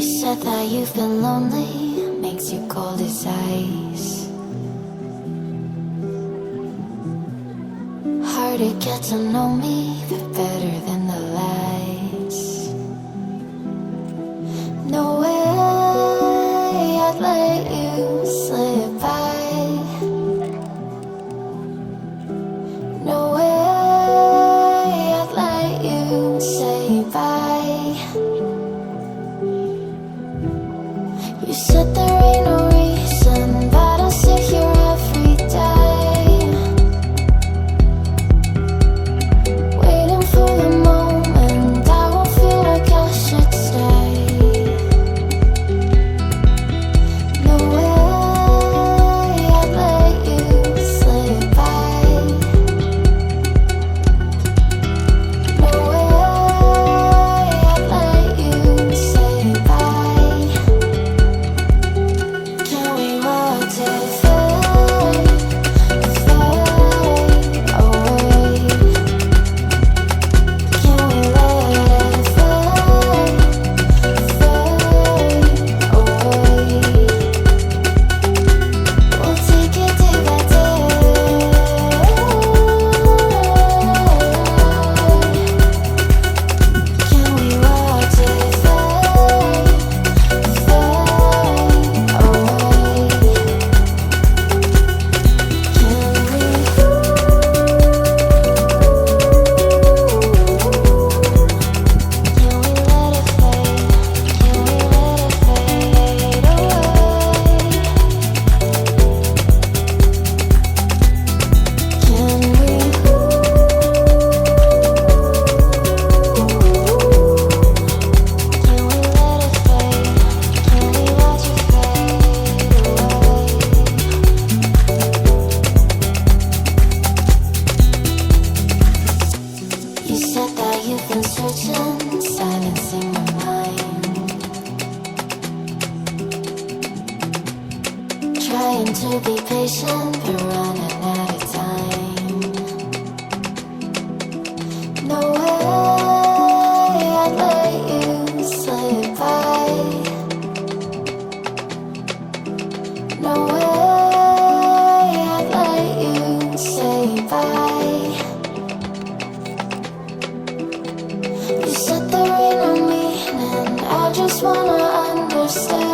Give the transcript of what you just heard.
said that you've been lonely, makes you cold as ice. Hard to get to know me, but better than the lights. No way I'd let you slip by. No way I'd let you say bye. You said there ain't no reason, but I'll sit here every day, waiting for the moment I won't feel like I should stay. No way I'd let you slip by. No way I'd let you say bye. Can we watch it fade, fade away? Can we let it fade, fade away? We'll take it day by day. Can we watch it fade, fade away? You said that you've been searching, silencing your mind, trying to be patient, but running out of time. No way I'd let you slip by. No way I'd let you say bye. You said there ain't no meaning, I just wanna understand.